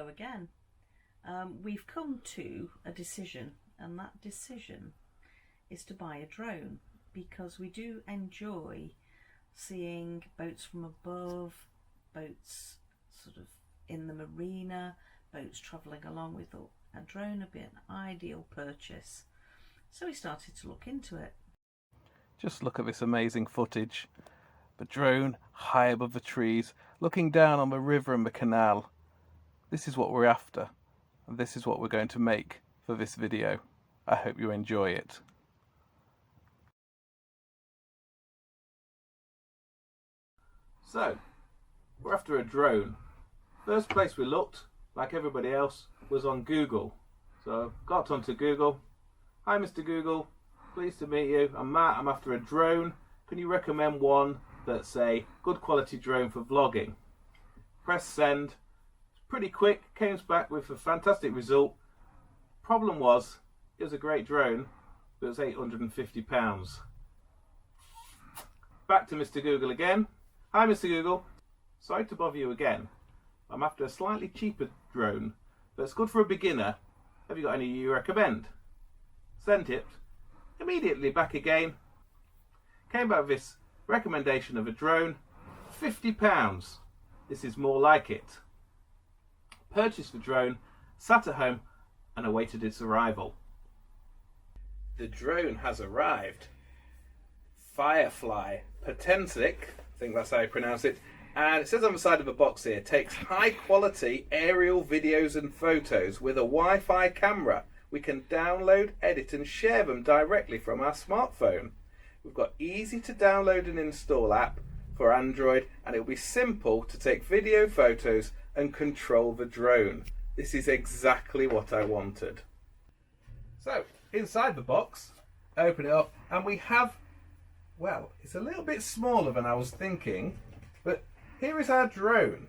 hello again. We've come to a decision, and that decision is to buy a drone, because we do enjoy seeing boats from above, boats sort of in the marina, boats travelling along. We thought a drone would be an ideal purchase, so we started to look into it. Just look at this amazing footage. The drone high above the trees, looking down on the river and the canal. This is what we're after, and this is what we're going to make for this video. I hope you enjoy it. So, we're after a drone. First place we looked, like everybody else, was on Google. So, got onto Google. Hi Mr. Google, pleased to meet you. I'm Matt, I'm after a drone. Can you recommend one that's a good quality drone for vlogging? Press send. It's pretty quick, came back with a fantastic result. Problem was, it was a great drone, but it was £850. Back to Mr. Google again. Hi Mr. Google, sorry to bother you again. I'm after a slightly cheaper drone that's good for a beginner. Have you got any you recommend? Sent it. Immediately back again. Came back with this recommendation of a drone, £50. This is more like it. Purchased the drone, sat at home and awaited its arrival. The drone has arrived. Firefly Potensic, I think that's how you pronounce it, and it says on the side of the box here, takes high quality aerial videos and photos with a Wi-Fi camera. We can download, edit and share them directly from our smartphone. We've got easy to download and install app for Android, and it'll be simple to take video photos and control the drone. This is exactly what I wanted. So, inside the box, open it up, and we have, well, it's a little bit smaller than I was thinking, but here is our drone.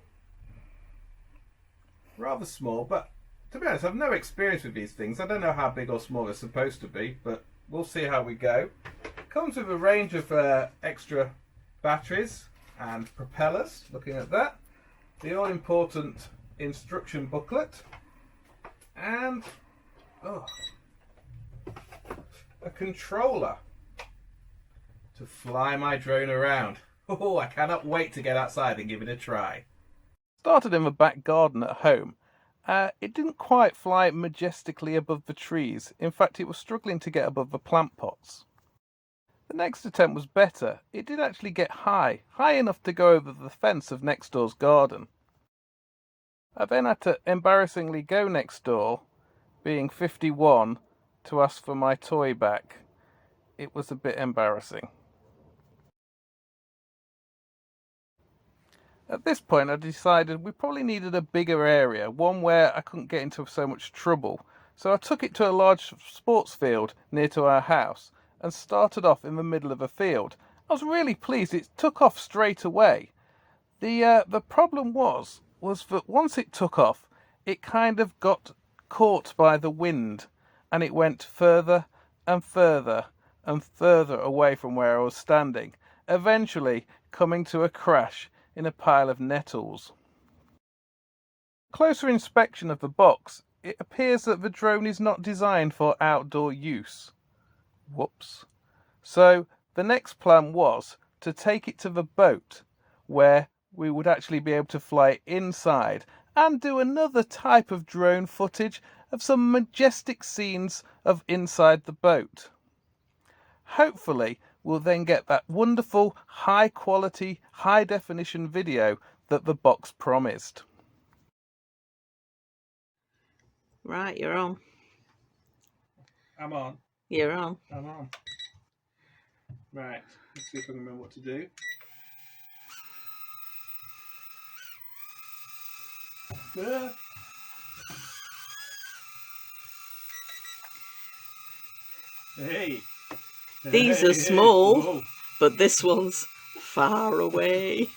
Rather small, but to be honest, I've no experience with these things. I don't know how big or small it's supposed to be, but we'll see how we go. Comes with a range of extra batteries and propellers, looking at that. The all-important instruction booklet. And a controller to fly my drone around. Oh, I cannot wait to get outside and give it a try. Started in the back garden at home. It didn't quite fly majestically above the trees. In fact, it was struggling to get above the plant pots. The next attempt was better. It did actually get high enough to go over the fence of next door's garden. I then had to embarrassingly go next door, being 51, to ask for my toy back. It was a bit embarrassing. At this point I decided we probably needed a bigger area, one where I couldn't get into so much trouble. So I took it to a large sports field near to our house and started off in the middle of a field. I was really pleased, it took off straight away. The problem was that once it took off, it kind of got caught by the wind and it went further and further and further away from where I was standing, eventually coming to a crash in a pile of nettles. Closer inspection of the box, it appears that the drone is not designed for outdoor use. Whoops. So the next plan was to take it to the boat, where we would actually be able to fly inside and do another type of drone footage of some majestic scenes of inside the boat. Hopefully we'll then get that wonderful high quality, high definition video that the box promised. Right, you're on. I'm on. You're on. I'm on. Right, let's see if I can remember what to do. Hey. These are small, but this one's far away.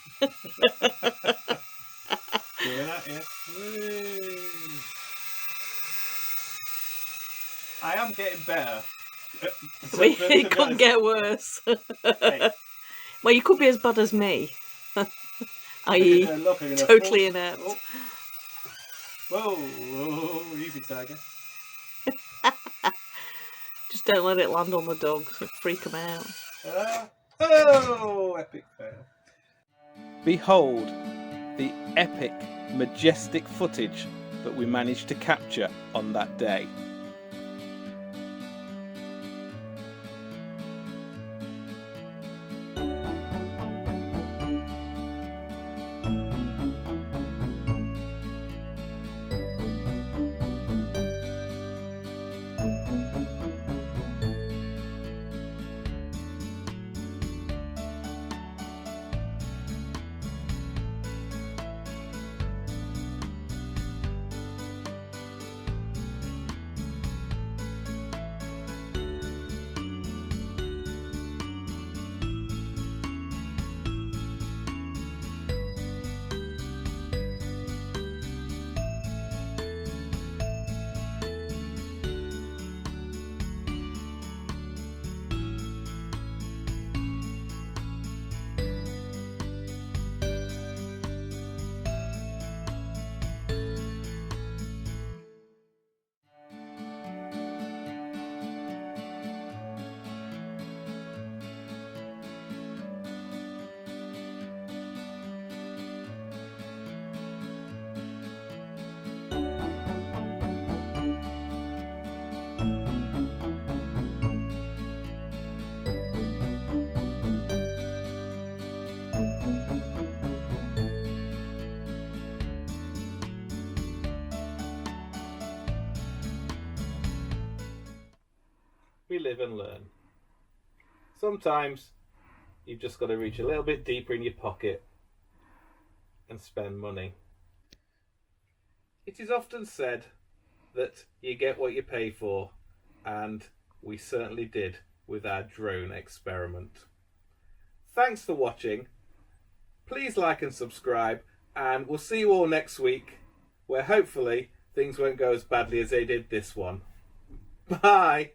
I am getting better. It couldn't get worse. Hey. Well, you could be as bad as me. i.e. totally inept. Whoa, whoa, easy, tiger. Just don't let it land on the dogs. It'll freak them out. Oh, epic fail. Behold the epic, majestic footage that we managed to capture on that day. We live and learn. Sometimes you've just got to reach a little bit deeper in your pocket and spend money. It is often said that you get what you pay for, and we certainly did with our drone experiment. Thanks for watching. Please like and subscribe, and we'll see you all next week, where hopefully things won't go as badly as they did this one. Bye!